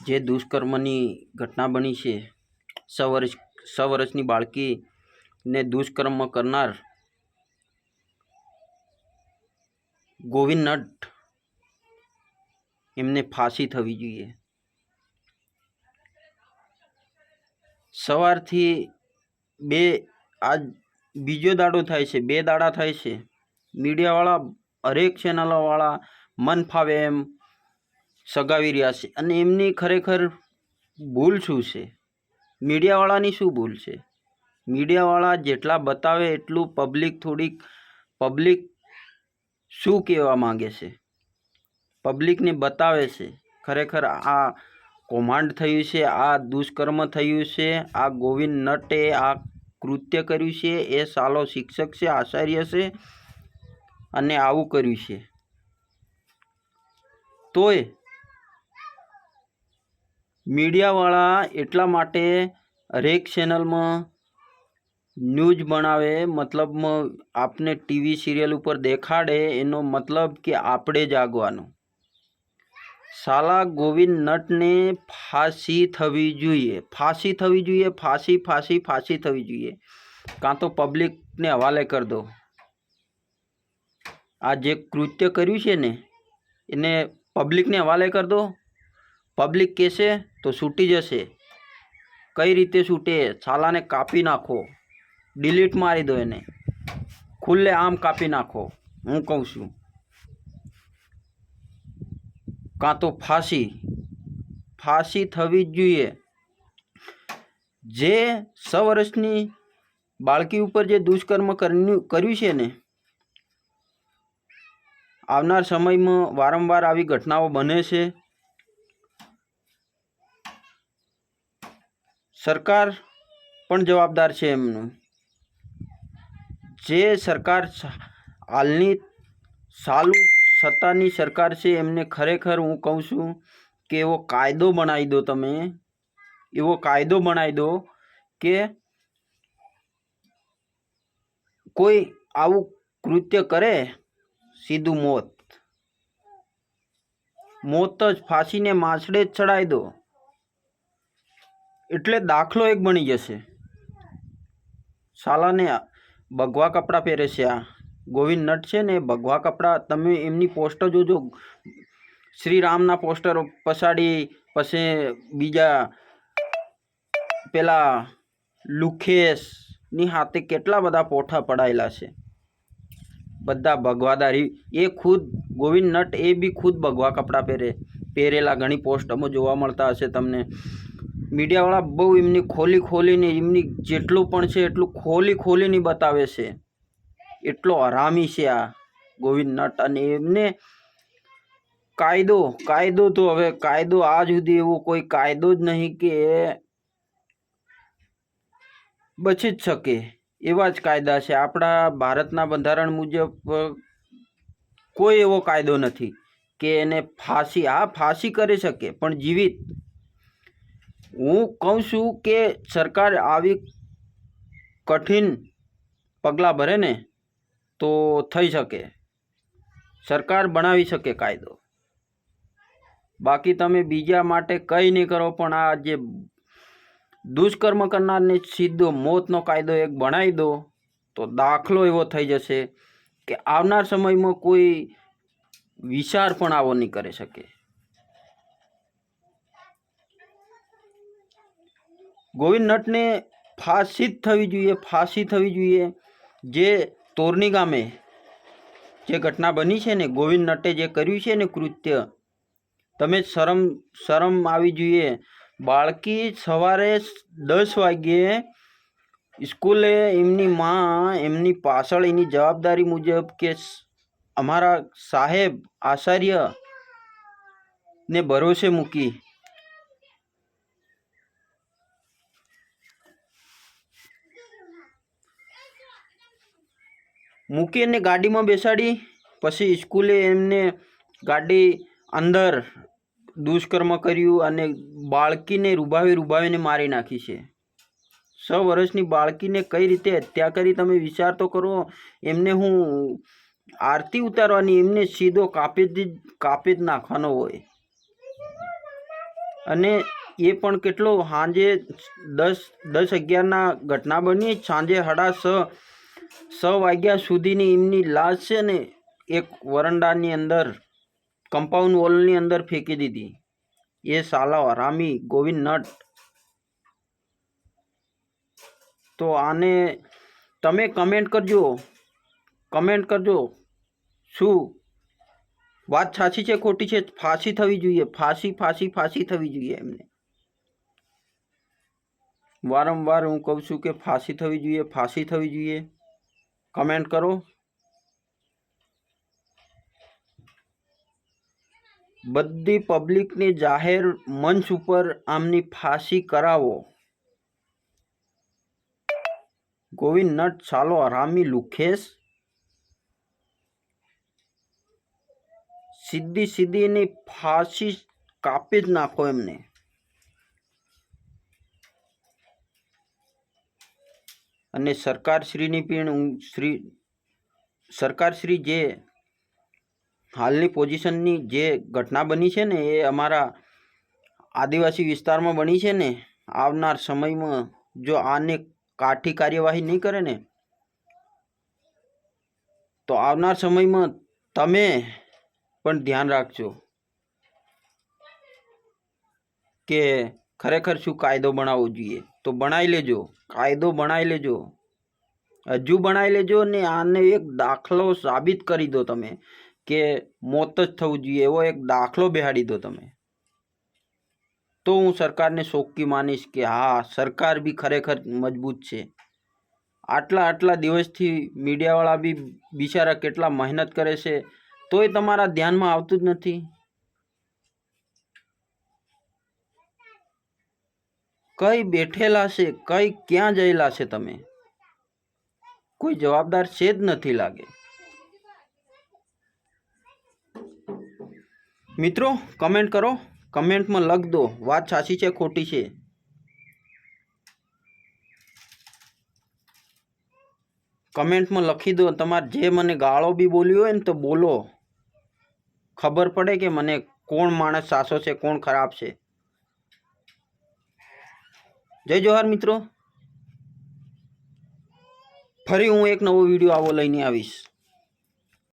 જે દુષ્કર્મની ઘટના બની છે, 6 વર્ષની બાળકીને દુષ્કર્મ કરનાર ગોવિંદ નટ, એમને ફાંસી થવી જોઈએ। સવારથી આજ બીજો દાડો થાય છે, 2 દાડા થાય છે, મીડિયાવાળા હરેક ચેનલોવાળા મન ફાવે એમ સગાવી રહ્યા છે। અને એમની ખરેખર ભૂલ શું છે? મીડિયાવાળાની શું ભૂલ છે? મીડિયાવાળા જેટલા બતાવે એટલું પબ્લિક શું કહેવા માંગે છે, પબ્લિકને બતાવે છે। ખરેખર આ કૌભાંડ થયું છે, આ દુષ્કર્મ થયું છે, આ ગોવિંદ નટે આ કૃત્ય કર્યું છે, એ સાલો શિક્ષક છે, આચાર્ય છે, અને આવું કર્યું છે। તોય મીડિયાવાળા એટલા માટે હરેક ચેનલમાં ન્યૂઝ બનાવે, મતલબમાં આપને ટીવી સિરિયલ ઉપર દેખાડે, એનો મતલબ કે આપણે જાગવાનું। સાલા ગોવિંદ નટને ફાંસી થવી જોઈએ, ફાંસી થવી જોઈએ, ફાંસી થવી જોઈએ। કાં તો પબ્લિકને હવાલે કરી દો। આ જે કૃત્ય કર્યું છે ને એને પબ્લિકને હવાલે કરી દો। પબ્લિક કહેશે તો છૂટી જશે। કઈ રીતે છૂટે? સાલાને કાપી નાખો, ડિલીટ મારી દો, એને ખુલ્લે આમ કાપી નાખો। હું કહું છું, કાં તો ફાંસી થવી જ જોઈએ। જે 6 વર્ષની બાળકી ઉપર જે દુષ્કર્મ કર્યું છે ને, આવનાર સમયમાં વારંવાર આવી ઘટનાઓ બને છે। સરકાર પણ જવાબદાર છે એમનું। જે સરકાર હાલની સત્તાની સરકાર છે, એમને ખરેખર હું કહું છું કે એવો કાયદો બનાવી દો, તમે એવો કાયદો બનાવી દો કે કોઈ આવું કૃત્ય કરે સીધું મોત જ, ફાંસીને માછડે જ ચડાવી દો, એટલે દાખલો એક બની જશે। સાલાને ભગવા કપડાં પહેરે છે, આ ગોવિંદ નટ છે ને, ભગવા કપડાં, તમે એમની પોસ્ટર જોજો, શ્રી રામના પોસ્ટર પછાડી, પછી બીજા પેલા લુખેશની હાથે કેટલા બધા પોઠા પડાયેલા છે, બધા ભગવાદારી। એ ખુદ ગોવિંદ નટ એ બી ખુદ ભગવા કપડાં પહેરેલા ઘણી પોસ્ટમાં જોવા મળતા હશે તમને। મીડિયાવાળા બહુ એમની ખોલીને એમની જેટલું પણ છે એટલું ખોલીને બતાવે છે। એટલો હરામી છે આ ગોવિંદ નટ। અને એમને કાયદો તો હવે કાયદો આજ સુધી એવો કોઈ કાયદો જ નહીં કે બચી જ શકે એવા જ કાયદા છે। આપણા ભારતના બંધારણ મુજબ કોઈ એવો કાયદો નથી કે એને ફાંસી કરી શકે, પણ જીવિત। હું કહું છું કે સરકાર આવી કઠિન પગલાં ભરે ને તો થઈ શકે, સરકાર બનાવી શકે કાયદો। બાકી તમે બીજા માટે કંઈ નહીં કરો, પણ આ જે દુષ્કર્મ કરનારને સીધો મોતનો કાયદો એક બનાવી દો તો દાખલો એવો થઈ જશે કે આવનાર સમયમાં કોઈ વિચાર પણ આવો નહીં કરી શકે। ગોવિંદ નટને ફાંસી જ થવી જોઈએ, ફાંસી થવી જોઈએ। જે તોરની ગામે જે ઘટના બની છે ને, ગોવિંદ નટે જે કર્યું છે ને કૃત્ય, તમે શરમ આવી જોઈએ। બાળકી સવારે 10 વાગ્યે સ્કૂલે, એમની માં એમની પાછળ એની જવાબદારી મુજબ કે અમારા સાહેબ આચાર્ય ને ભરોસે મૂકી એને ગાડીમાં બેસાડી, પછી સ્કૂલે એમને ગાડી અંદર દુષ્કર્મ કર્યું અને બાળકીને રૂબાવીને મારી નાખી છે। 6 વર્ષની બાળકીને કઈ રીતે હત્યા કરી, તમે વિચાર તો કરો। એમને હું આરતી ઉતારવાની, એમને સીધો કાપી જ નાખવાનો હોય। અને એ પણ કેટલો સાંજે 10-11 ઘટના બની, સાંજે 6:30 વાગ્યા સુધીની એમની લાશ છે ને એક વરંડાની અંદર કમ્પાઉન્ડ વોલની અંદર ફેંકી દીધી. એ સાલા હરામી ગોવિંદ નટ. તો આને તમે કમેન્ટ કરજો, શું વાત સાચી છે ખોટી છે? ફાંસી થવી જોઈએ, ફાંસી થવી જોઈએ એમને. વારંવાર હું કહું છું કે ફાંસી થવી જોઈએ. કમેન્ટ કરો. બધી પબ્લિકને જાહેર મંચ ઉપર આમની ફાંસી કરાવો. ગોવિંદ નટ સાલો હરામી લુખેશ. સીધી એની ફાંસી કાપી જ નાખો એમને. અને સરકારશ્રીની પણ સરકારશ્રી જે હાલની પોઝિશનની જે ઘટના બની છે ને એ અમારા આદિવાસી વિસ્તારમાં બની છે ને, આવનાર સમયમાં જો આને કાઠી કાર્યવાહી નહીં કરે ને તો આવનાર સમયમાં તમે પણ ધ્યાન રાખજો કે ખરેખર શું કાયદો બનાવવો જોઈએ. તો બનાવી લેજો, કાયદો બનાવી લેજો, હજુ બનાવી લેજો ને આને એક દાખલો સાબિત કરી દો તમે કે મોત જ થવું જોઈએ એવો એક દાખલો બેહાડી દો તમે. તો હું સરકારને ચોખ્ખી માનીશ કે હા, સરકાર બી ખરેખર મજબૂત છે. આટલા દિવસથી મીડિયાવાળા બી બિચારા કેટલા મહેનત કરે છે, તોય તમારા ધ્યાનમાં આવતું જ નથી. કઈ બેઠેલા છે, ક્યાં જયેલા છે તમે? કોઈ જવાબદાર છે જ નથી લાગે. મિત્રો કમેન્ટ કરો, કમેન્ટમાં લખ દો વાત સાચી છે ખોટી છે. કમેન્ટમાં લખી દો. તમારે જે મને ગાળો બી બોલી હોય ને તો બોલો, ખબર પડે કે મને કોણ માણસ સાચો છે, કોણ ખરાબ છે. જય જોહાર મિત્રો. ફરી હું એક નવો વિડીયો આવો લઈને આવીશ.